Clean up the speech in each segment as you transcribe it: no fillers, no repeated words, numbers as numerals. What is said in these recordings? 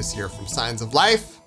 Chris here from Signs of Life.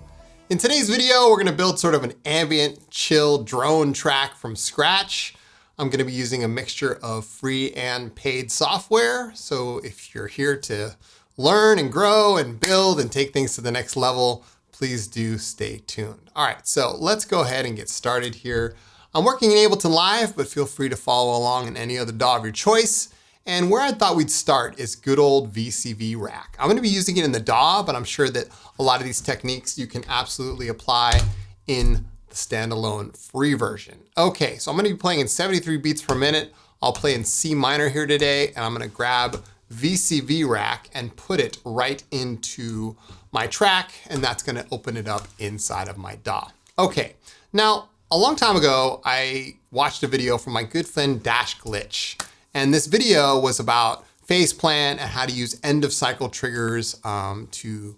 In today's video, we're going to build sort of an ambient, chill drone track from scratch. I'm going to be using a mixture of free and paid software. So if you're here to learn and grow and build and take things to the next level, please do stay tuned. All right, so let's go ahead and get started here. I'm working in Ableton Live, but feel free to follow along in any other DAW of your choice. And where I thought we'd start is good old VCV Rack. I'm going to be using it in the DAW, but I'm sure that a lot of these techniques you can absolutely apply in the standalone free version. Okay, so I'm going to be playing in 73 beats per minute. I'll play in C minor here today, and I'm going to grab VCV Rack and put it right into my track, and that's going to open it up inside of my DAW. Okay, now a long time ago, I watched a video from my good friend Dash Glitch. And this video was about phase plan and how to use end of cycle triggers to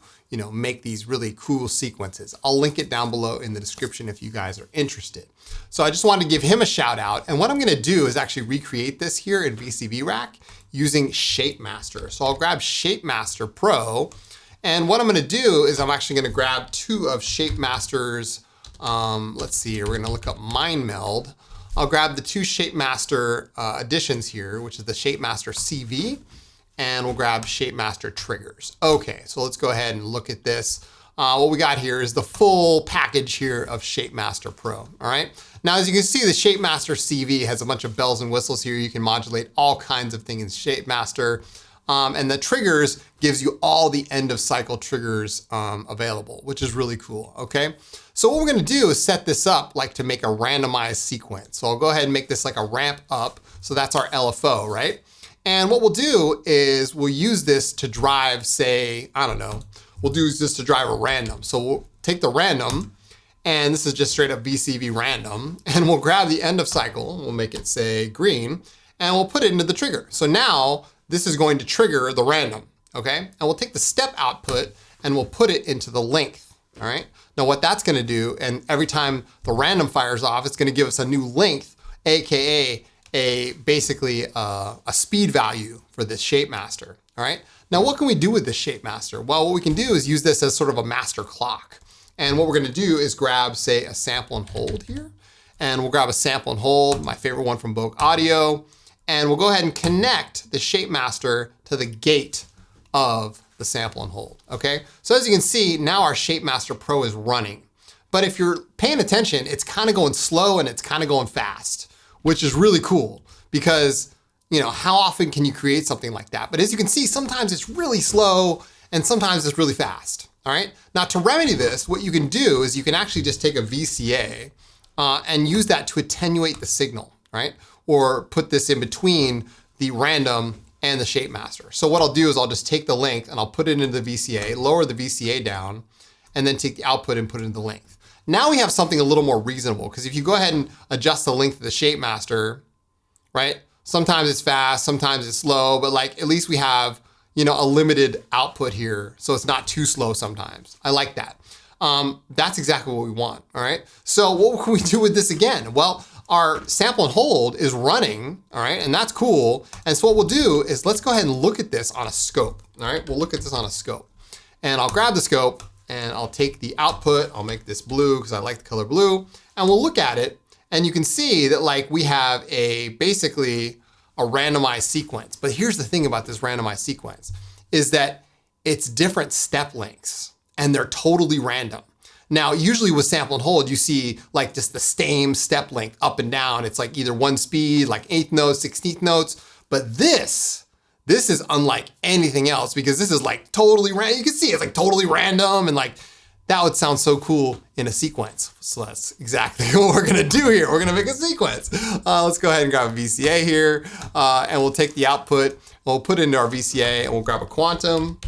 make these really cool sequences. I'll link it down below in the description if you guys are interested. So I just wanted to give him a shout out. And what I'm gonna do is actually recreate this here in VCV Rack using ShapeMaster. So I'll grab ShapeMaster Pro. And what I'm gonna do is I'm actually gonna grab two of ShapeMaster's, let's see here, we're gonna look up Mind Meld. I'll grab the two ShapeMaster additions here, which is the ShapeMaster CV, and we'll grab ShapeMaster triggers. Okay, so let's go ahead and look at this. What we got here is the full package here of ShapeMaster Pro, all right? Now, as you can see, the ShapeMaster CV has a bunch of bells and whistles here. You can modulate all kinds of things in ShapeMaster. And the triggers gives you all the end of cycle triggers available, which is really cool, okay? So what we're gonna do is set this up like to make a randomized sequence. So I'll go ahead and make this like a ramp up. So that's our LFO, right? And what we'll do is we'll use this to drive, say, I don't know, we'll use this to drive a random. So we'll take the random, and this is just straight up VCV random, and we'll grab the end of cycle, we'll make it say green, and we'll put it into the trigger. So now this is going to trigger the random, okay? And we'll take the step output and we'll put it into the length, all right? Now what that's gonna do, and every time the random fires off, it's gonna give us a new length, AKA basically a speed value for this ShapeMaster, all right? Now what can we do with this ShapeMaster? Well, what we can do is use this as sort of a master clock. And what we're gonna do is grab, say, a sample and hold here. And we'll grab a sample and hold, my favorite one from Boke Audio. And we'll go ahead and connect the ShapeMaster to the gate of the sample and hold, okay? So as you can see, now our ShapeMaster Pro is running. But if you're paying attention, it's kind of going slow and it's kind of going fast, which is really cool because, how often can you create something like that? But as you can see, sometimes it's really slow and sometimes it's really fast, all right? Now to remedy this, what you can do is you can actually just take a VCA and use that to attenuate the signal, right? Or put this in between the random and the ShapeMaster. So what I'll do is I'll just take the length and I'll put it into the VCA, lower the VCA down, and then take the output and put it into the length. Now we have something a little more reasonable, because if you go ahead and adjust the length of the ShapeMaster, right? Sometimes it's fast, sometimes it's slow, but like at least we have, a limited output here. So it's not too slow sometimes. I like that. That's exactly what we want, all right? So what can we do with this again? Well, our sample and hold is running, all right? And that's cool. And so what we'll do is let's go ahead and look at this on a scope, all right? We'll look at this on a scope. And I'll grab the scope and I'll take the output, I'll make this blue because I like the color blue, and we'll look at it. And you can see that like we have basically a randomized sequence. But here's the thing about this randomized sequence is that it's different step lengths and they're totally random. Now, usually with sample and hold, you see like just the same step length up and down. It's like either one speed, like 8th notes, 16th notes. But this is unlike anything else because this is like totally random. You can see it's like totally random and like that would sound so cool in a sequence. So that's exactly what we're gonna do here. We're gonna make a sequence. Let's go ahead and grab a VCA here and we'll take the output, we'll put it into our VCA and we'll grab a quantum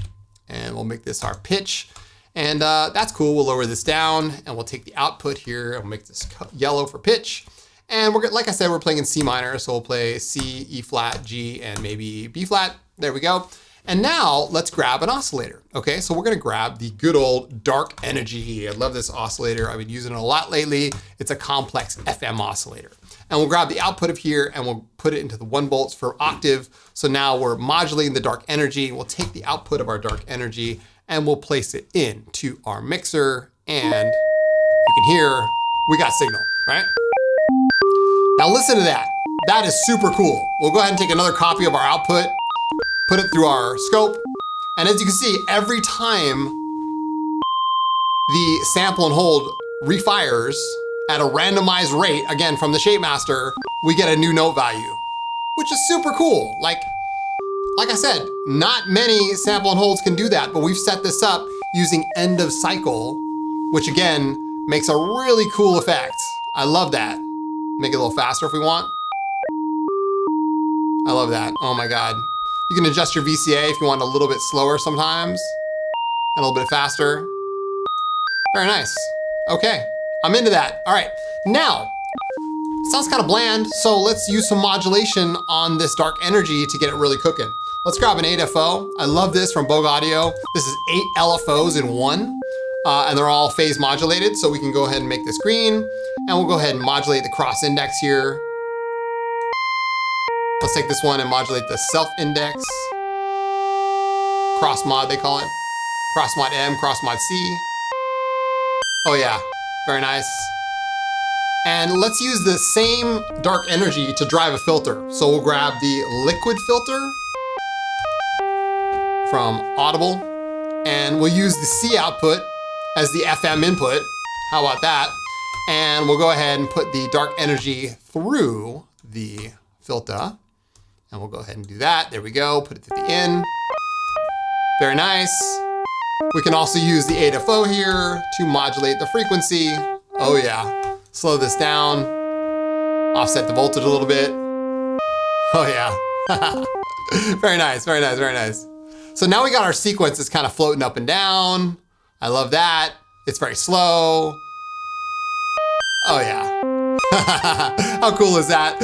and we'll make this our pitch. And that's cool. We'll lower this down and we'll take the output here and we'll make this yellow for pitch. And we're, like I said, we're playing in C minor. So we'll play C, E flat, G, and maybe B flat. There we go. And now let's grab an oscillator. Okay, so we're gonna grab the good old Dark Energy. I love this oscillator. I've been using it a lot lately. It's a complex FM oscillator. And we'll grab the output of here and we'll put it into the 1 volts for octave. So now we're modulating the Dark Energy. We'll take the output of our Dark Energy and we'll place it into our mixer, and you can hear we got signal, right? Now listen to that. That is super cool. We'll go ahead and take another copy of our output, put it through our scope, and as you can see, every time the sample and hold refires at a randomized rate, again from the Shape Master, we get a new note value, which is super cool. Like I said, not many sample and holds can do that, but we've set this up using end of cycle, which again, makes a really cool effect. I love that. Make it a little faster if we want. I love that. Oh my God. You can adjust your VCA if you want a little bit slower sometimes, and a little bit faster. Very nice. Okay, I'm into that. All right, now, sounds kind of bland, so let's use some modulation on this dark energy to get it really cooking. Let's grab an 8FO. I love this from Bogue Audio. This is 8 LFOs in one, and they're all phase modulated, so we can go ahead and make this green, and we'll go ahead and modulate the cross index here. Let's take this one and modulate the self index. Cross mod, they call it. Cross mod M, cross mod C. Oh yeah, very nice. And let's use the same dark energy to drive a filter. So we'll grab the liquid filter from Audible, and we'll use the C output as the FM input. How about that? And we'll go ahead and put the dark energy through the filter. And we'll go ahead and do that. There we go, put it to the in. Very nice. We can also use the 8FO here to modulate the frequency. Oh yeah, slow this down. Offset the voltage a little bit. Oh yeah. Very nice, very nice, very nice. So now we got our sequence that's kind of floating up and down. I love that. It's very slow. Oh yeah. How cool is that?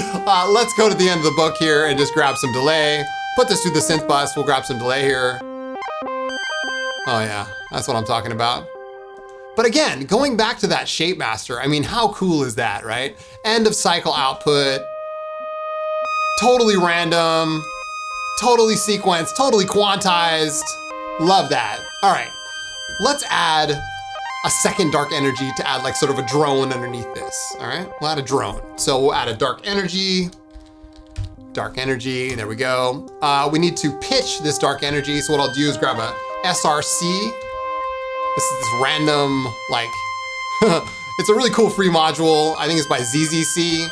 Let's go to the end of the book here and just grab some delay. Put this through the synth bus. We'll grab some delay here. Oh yeah, that's what I'm talking about. But again, going back to that Shape Master, I mean, how cool is that, right? End of cycle output, totally random, totally sequenced, totally quantized. Love that. All right, let's add a second dark energy to add like sort of a drone underneath this, all right? We'll add a drone. So we'll add a dark energy, there we go. We need to pitch this dark energy. So what I'll do is grab a SRC. This is this random, like, it's a really cool free module. I think it's by ZZC.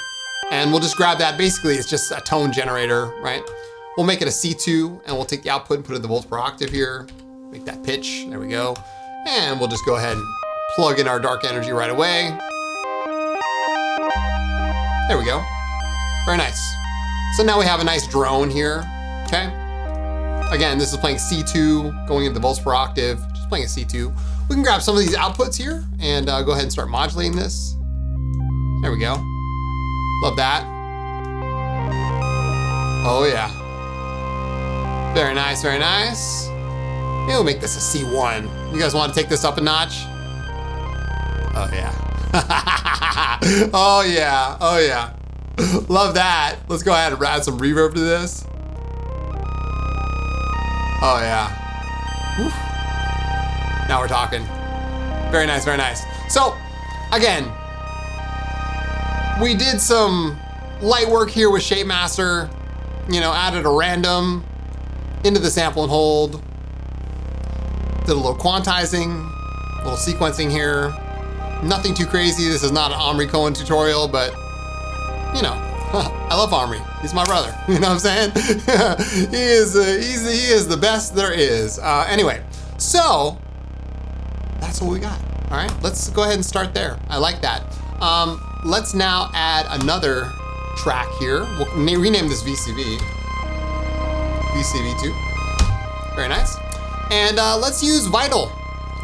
And we'll just grab that. Basically, it's just a tone generator, right? We'll make it a C2, and we'll take the output and put it in the volts per octave here. Make that pitch, there we go. And we'll just go ahead and plug in our dark energy right away. There we go. Very nice. So now we have a nice drone here, okay? Again, this is playing C2, going into the volts per octave, just playing a C2. We can grab some of these outputs here and go ahead and start modulating this. There we go. Love that. Oh yeah. Very nice, very nice. Maybe we'll make this a C1. You guys want to take this up a notch? Oh yeah. Oh yeah, oh yeah. Love that. Let's go ahead and add some reverb to this. Oh yeah. Whew. Now we're talking. Very nice, very nice. So, again, we did some light work here with Shape Master. You know, added a random into the sample and hold. Did a little quantizing, a little sequencing here. Nothing too crazy. This is not an Omri Cohen tutorial, but you know, I love Omri. He's my brother. You know what I'm saying? he is the best there is. Anyway, so that's what we got. All right, let's go ahead and start there. I like that. Let's now add another track here. We'll rename this VCV. VCV2. Very nice. And let's use Vital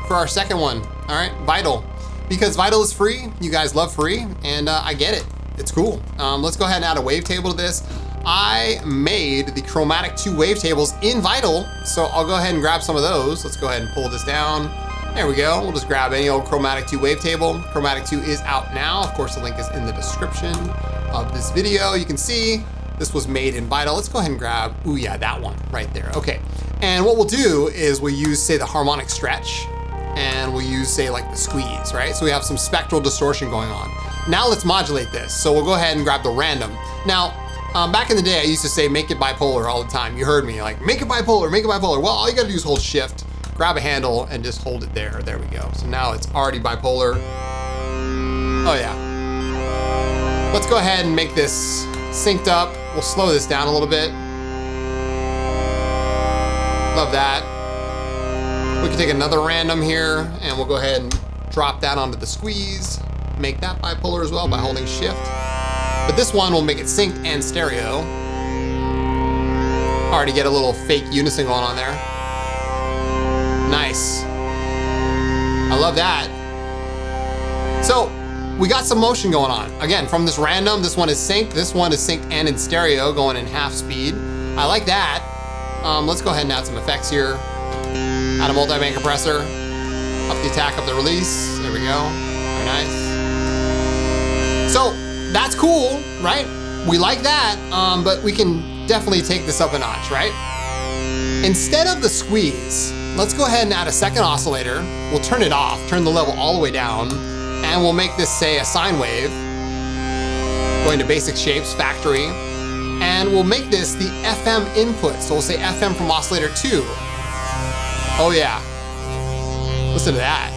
for our second one. All right, Vital. Because Vital is free. You guys love free, and I get it. It's cool. Let's go ahead and add a wavetable to this. I made the Chromatic 2 wavetables in Vital, so I'll go ahead and grab some of those. Let's go ahead and pull this down. There we go. We'll just grab any old Chromatic 2 wavetable. Chromatic 2 is out now. Of course, the link is in the description of this video. You can see this was made in Vital. Let's go ahead and grab, ooh yeah, that one right there. Okay, And what we'll do is we'll use, say, the harmonic stretch, and we'll use, say, like the squeeze, right? So we have some spectral distortion going on. Now let's modulate this. So we'll go ahead and grab the random. Now, back in the day, I used to say, make it bipolar all the time. You heard me, like, make it bipolar, make it bipolar. Well, all you gotta do is hold shift, grab a handle, and just hold it there. There we go. So now it's already bipolar. Oh yeah. Let's go ahead and make this synced up. We'll slow this down a little bit. Love that. We can take another random here, and we'll go ahead and drop that onto the squeeze. Make that bipolar as well by holding shift. But this one will make it synced and stereo. Already get a little fake unison going on there. Nice. I love that. So we got some motion going on. Again, from this random, this one is synced and in stereo, going in half speed. I like that. Let's go ahead and add some effects here. Add a multi-band compressor. Up the attack, up the release. There we go. Very nice. So that's cool, right? We like that, but we can definitely take this up a notch, right? Instead of the squeeze, let's go ahead and add a second oscillator. We'll turn it off, turn the level all the way down, and we'll make this, say, a sine wave. Going to basic shapes, factory, and we'll make this the FM input. So we'll say FM from oscillator 2. Oh yeah, listen to that.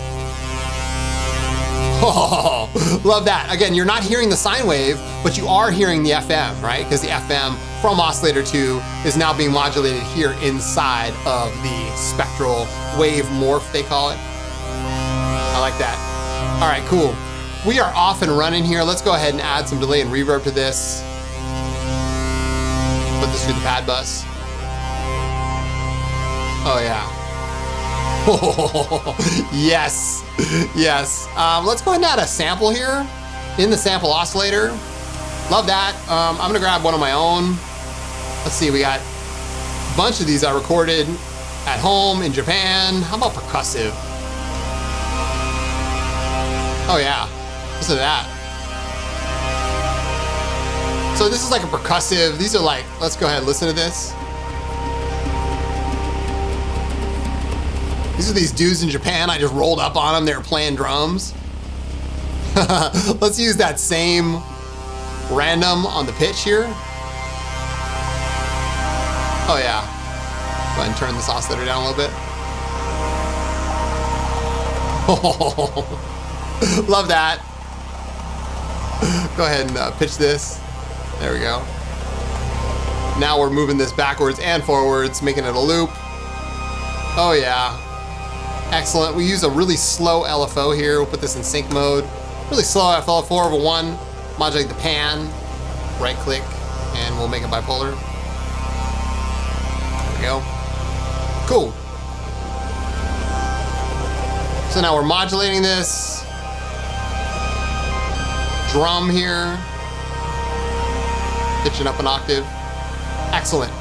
Oh, love that. Again, you're not hearing the sine wave, but you are hearing the FM, right? Because the FM from oscillator 2 is now being modulated here inside of the spectral wave morph, they call it. I like that. All right, cool. We are off and running here. Let's go ahead and add some delay and reverb to this. Put this through the pad bus. Oh yeah. Oh, yes, yes. Let's go ahead and add a sample here in the sample oscillator. Love that. I'm gonna grab one of my own. Let's see, we got a bunch of these I recorded at home in Japan. How about percussive? Oh yeah, listen to that. So this is like a percussive. These are like, let's go ahead and listen to this. These are these dudes in Japan. I just rolled up on them. They were playing drums. Let's use that same random on the pitch here. Oh yeah. Go ahead and turn this oscillator down a little bit. Oh, love that. Go ahead and pitch this. There we go. Now we're moving this backwards and forwards, making it a loop. Oh yeah. Excellent. We use a really slow LFO here. We'll put this in sync mode. Really slow LFO over 1. Modulate the pan. Right click, and we'll make it bipolar. There we go. Cool. So now we're modulating this. Drum here. Pitching up an octave. Excellent.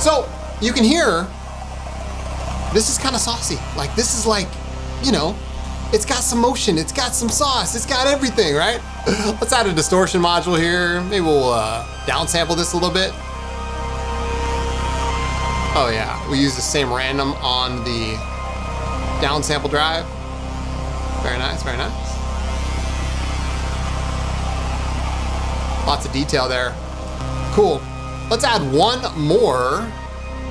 So you can hear this is kind of saucy. Like this is like, you know, it's got some motion, it's got some sauce, it's got everything, right? Let's add a distortion module here. Maybe we'll downsample this a little bit. Oh yeah, we use the same random on the downsample drive. Very nice, very nice. Lots of detail there. Cool. Let's add one more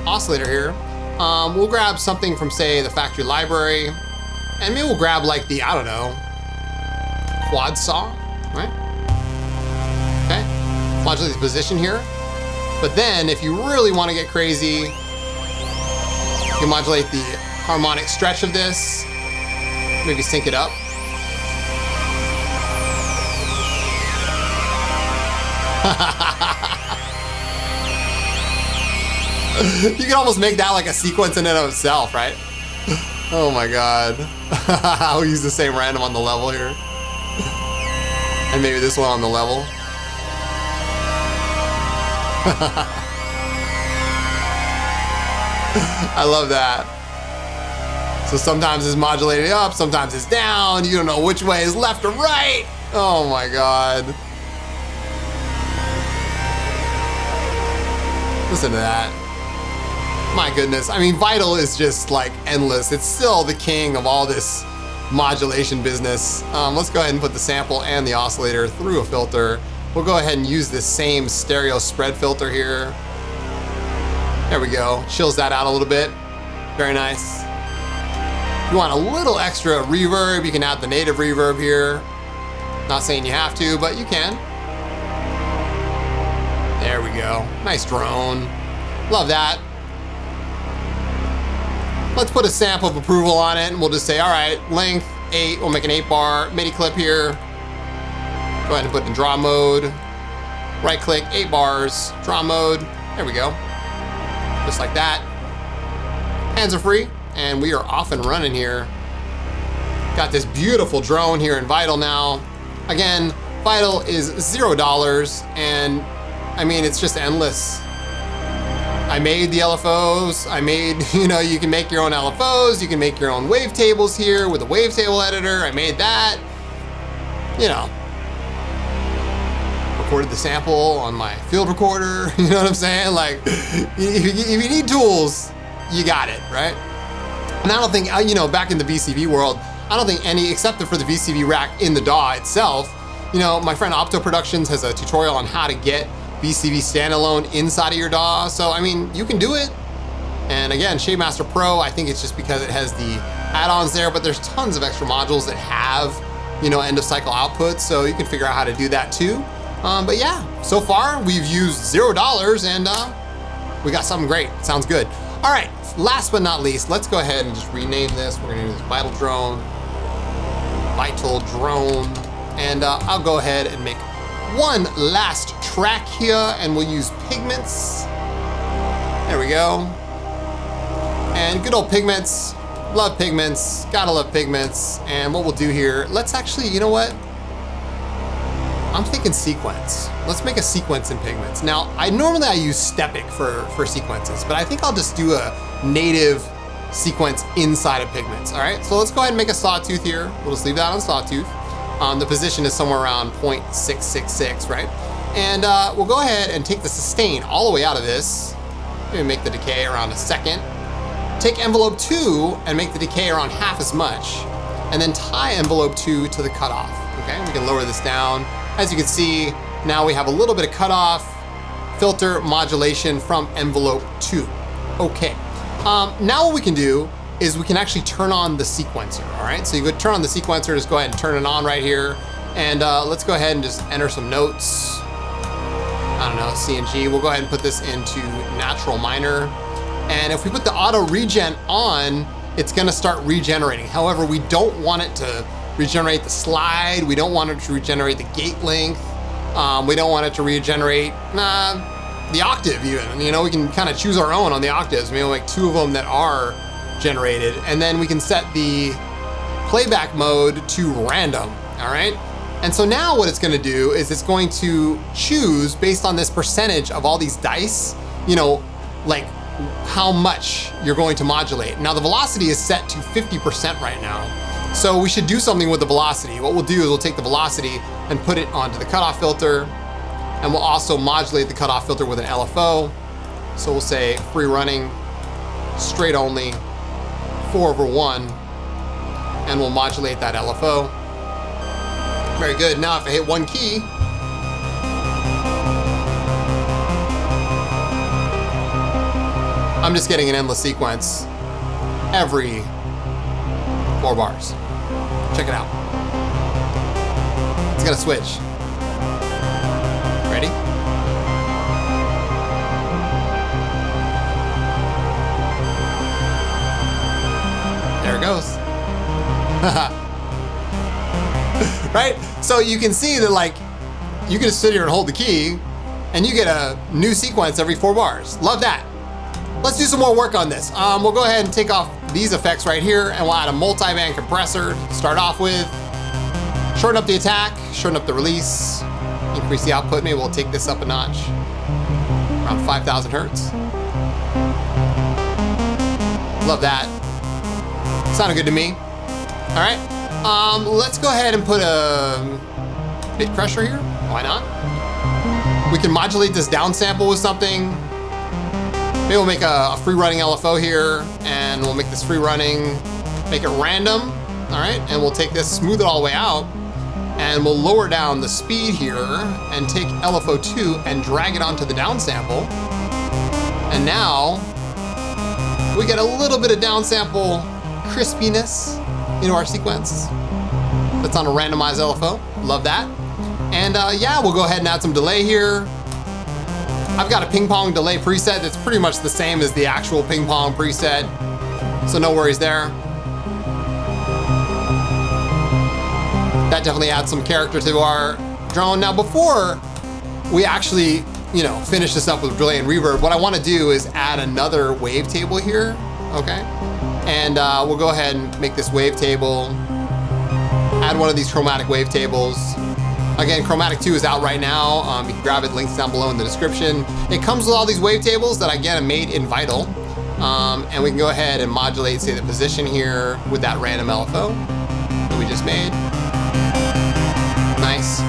oscillator here. We'll grab something from, say, the factory library, and maybe we'll grab like the, I don't know, quad saw, right? Okay, modulate the position here. But then if you really want to get crazy, you can modulate the harmonic stretch of this, maybe sync it up. You can almost make that like a sequence in and of itself, right? Oh my God. I'll use the same random on the level here. And maybe this one on the level. I love that. So sometimes it's modulated up, sometimes it's down. You don't know which way is left or right. Oh my God. Listen to that. My goodness. I mean, Vital is just like endless. It's still the king of all this modulation business. Let's go ahead and put the sample and the oscillator through a filter. We'll go ahead and use this same stereo spread filter here. There we go. Chills that out a little bit. Very nice. If you want a little extra reverb, you can add the native reverb here. Not saying you have to, but you can. There we go. Nice drone. Love that. Let's put a stamp of approval on it, and we'll just say, all right, length 8. We'll make an 8-bar MIDI clip here. Go ahead and put it in draw mode. Right click, 8 bars, draw mode. There we go. Just like that. Hands are free, and we are off and running here. Got this beautiful drone here in Vital now. Again, Vital is $0, and I mean, it's just endless. I made the LFOs. I made, you can make your own LFOs. You can make your own wavetables here with a wavetable editor. I made that. Recorded the sample on my field recorder. You know what I'm saying? Like, if you need tools, you got it, right? And I don't think, back in the VCV world, I don't think any, except for the VCV Rack in the DAW itself, my friend Opto Productions has a tutorial on how to get VCV standalone inside of your DAW. So, I mean, you can do it. And again, Shademaster Pro, I think it's just because it has the add-ons there, but there's tons of extra modules that have, end of cycle outputs. So you can figure out how to do that too. But yeah, so far we've used $0 and we got something great. Sounds good. All right, last but not least, let's go ahead and just rename this. We're gonna use Vital Drone. And I'll go ahead and make one last track here, and we'll use Pigments. There we go. And good old Pigments. Love Pigments. Gotta love Pigments. And what we'll do here, let's actually, you know what? I'm thinking sequence. Let's make a sequence in Pigments. Now, normally I use Stepic for sequences, but I think I'll just do a native sequence inside of Pigments. All right, so let's go ahead and make a sawtooth here. We'll just leave that on sawtooth. The position is somewhere around 0.666, right? And we'll go ahead and take the sustain all the way out of this. Maybe make the decay around 1 second. Take envelope 2 and make the decay around half as much. And then tie envelope 2 to the cutoff, okay? We can lower this down. As you can see, now we have a little bit of cutoff, filter, modulation from envelope 2. Okay, now what we can do is we can actually turn on the sequencer, all right? So you go turn on the sequencer, just go ahead and turn it on right here. And let's go ahead and just enter some notes. I don't know, C and G. We'll go ahead and put this into natural minor. And if we put the auto regen on, it's gonna start regenerating. However, we don't want it to regenerate the slide. We don't want it to regenerate the gate length. We don't want it to regenerate the octave even. We can kind of choose our own on the octaves. Maybe we'll make 2 of them that are generated. And then we can set the playback mode to random, all right? And so now what it's gonna do is it's going to choose based on this percentage of all these dice, like how much you're going to modulate. Now the velocity is set to 50% right now. So we should do something with the velocity. What we'll do is we'll take the velocity and put it onto the cutoff filter, and we'll also modulate the cutoff filter with an LFO. So we'll say free running, straight only, 4/1, and we'll modulate that LFO. Very good. Now if I hit 1 key, I'm just getting an endless sequence every 4 bars. Check it out. It's gonna switch. Ready? There it goes. Right? So you can see that, like, you can just sit here and hold the key and you get a new sequence every 4 bars. Love that. Let's do some more work on this. We'll go ahead and take off these effects right here, and we'll add a multi-band compressor to start off with. Shorten up the attack, shorten up the release, increase the output. Maybe we'll take this up a notch, around 5,000 hertz. Love that. Sounded good to me. All right, let's go ahead and put a bit crusher here. Why not? We can modulate this down sample with something. Maybe we'll make a free running LFO here, and we'll make this free running, make it random, all right? And we'll take this, smooth it all the way out, and we'll lower down the speed here and take LFO2 and drag it onto the downsample. And now we get a little bit of downsample crispiness into our sequence. That's on a randomized LFO, love that. And yeah, we'll go ahead and add some delay here. I've got a ping pong delay preset that's pretty much the same as the actual ping pong preset, so no worries there. That definitely adds some character to our drone. Now, before we actually, finish this up with delay and reverb, what I want to do is add another wavetable here, okay? And we'll go ahead and make this wavetable, add one of these chromatic wavetables. Again, Chromatic 2 is out right now. You can grab it, links down below in the description. It comes with all these wavetables that, again, I made in Vital. And we can go ahead and modulate, say, the position here with that random LFO that we just made. Nice.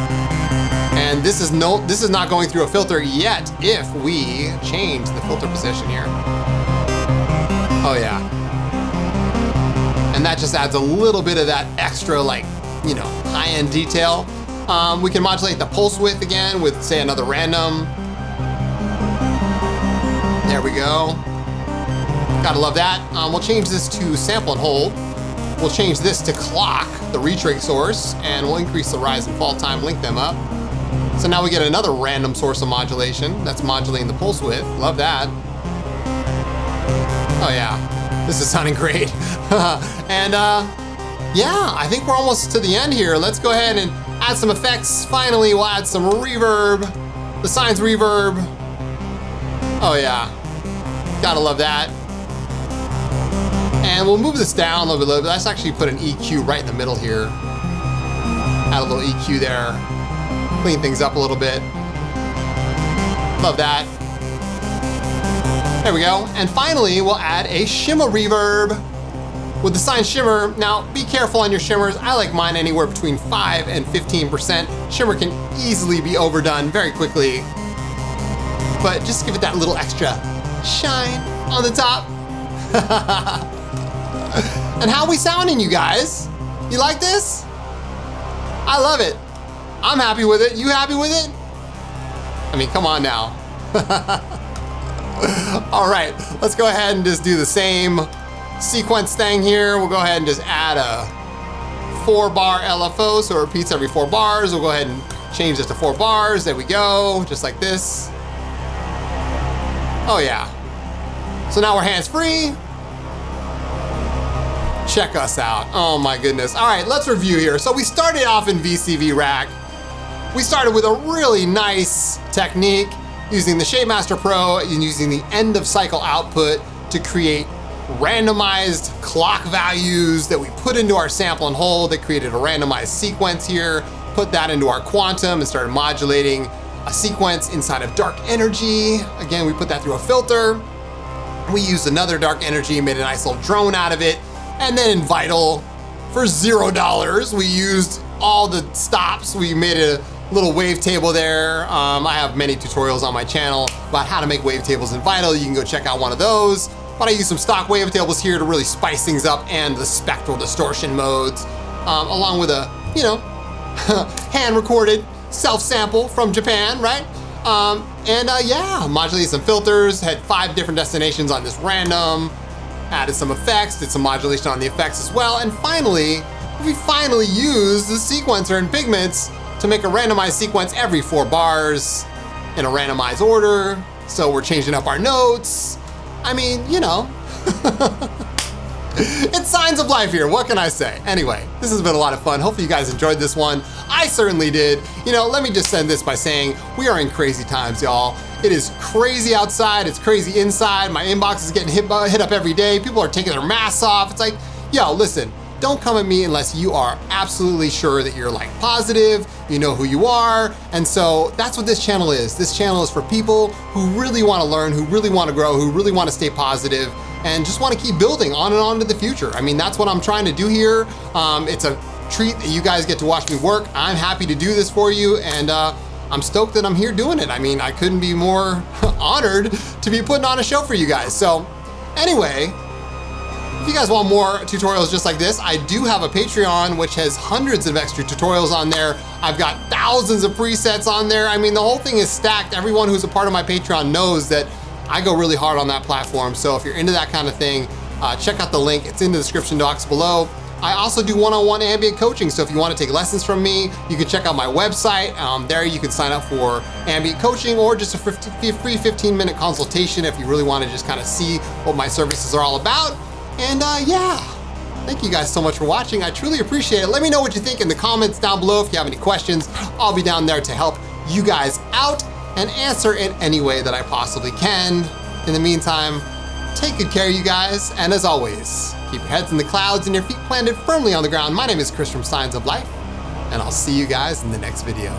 And this is not going through a filter yet if we change the filter position here. Oh, yeah. And that just adds a little bit of that extra, high-end detail. We can modulate the pulse width again with, say, another random. There we go. Gotta love that. We'll change this to sample and hold. We'll change this to clock, the retrig source, and we'll increase the rise and fall time, link them up. So now we get another random source of modulation that's modulating the pulse width. Love that. Oh yeah, this is sounding great. And yeah, I think we're almost to the end here. Let's go ahead and add some effects. Finally, we'll add some reverb, the Science reverb. Oh yeah, gotta love that. And we'll move this down a little bit. Let's actually put an EQ right in the middle here. Add a little EQ there. Clean things up a little bit. Love that. There we go. And finally, we'll add a shimmer reverb with the Science shimmer. Now, be careful on your shimmers. I like mine anywhere between 5 and 15%. Shimmer can easily be overdone very quickly, but just give it that little extra shine on the top. And how we sounding, you guys? You like this? I love it. I'm happy with it. You happy with it? I mean, come on now. All right, let's go ahead and just do the same sequence thing here. We'll go ahead and just add a 4-bar LFO so it repeats every 4 bars. We'll go ahead and change this to 4 bars. There we go, just like this. Oh yeah. So now we're hands-free. Check us out. Oh my goodness. All right, let's review here. So we started off in VCV Rack. We started with a really nice technique using the Shapemaster Pro and using the end of cycle output to create randomized clock values that we put into our sample and hold that created a randomized sequence here, put that into our quantum and started modulating a sequence inside of dark energy. Again, we put that through a filter. We used another dark energy, made a nice little drone out of it. And then in Vital, for $0, we used all the stops. We made a little wavetable there. I have many tutorials on my channel about how to make wavetables in Vital. You can go check out one of those. But I use some stock wavetables here to really spice things up, and the spectral distortion modes, along with a, hand-recorded self-sample from Japan, right? Yeah, modulated some filters, had 5 different destinations on this random, added some effects, did some modulation on the effects as well, and finally, we used the sequencer in Pigments to make a randomized sequence every 4 bars in a randomized order. So we're changing up our notes. I mean, it's signs of life here. What can I say? Anyway, this has been a lot of fun. Hopefully you guys enjoyed this one. I certainly did. Let me just end this by saying we are in crazy times, y'all. It is crazy outside. It's crazy inside. My inbox is getting hit up every day. People are taking their masks off. It's like, yo, listen, don't come at me unless you are absolutely sure that you're positive, you know who you are. And so that's what this channel is. This channel is for people who really want to learn, who really want to grow, who really want to stay positive, and just want to keep building on and on to the future. I mean, that's what I'm trying to do here. It's a treat that you guys get to watch me work. I'm happy to do this for you, and I'm stoked that I'm here doing it. I mean, I couldn't be more honored to be putting on a show for you guys. So anyway, if you guys want more tutorials just like this, I do have a Patreon which has hundreds of extra tutorials on there. I've got thousands of presets on there. I mean, the whole thing is stacked. Everyone who's a part of my Patreon knows that I go really hard on that platform. So if you're into that kind of thing, check out the link. It's in the description box below. I also do one-on-one ambient coaching. So if you want to take lessons from me, you can check out my website. There you can sign up for ambient coaching or just a free 15-minute consultation if you really want to just kind of see what my services are all about. And yeah, thank you guys so much for watching. I truly appreciate it. Let me know what you think in the comments down below. If you have any questions, I'll be down there to help you guys out and answer in any way that I possibly can. In the meantime, take good care, you guys. And as always, keep your heads in the clouds and your feet planted firmly on the ground. My name is Chris from Signs of Life, and I'll see you guys in the next video.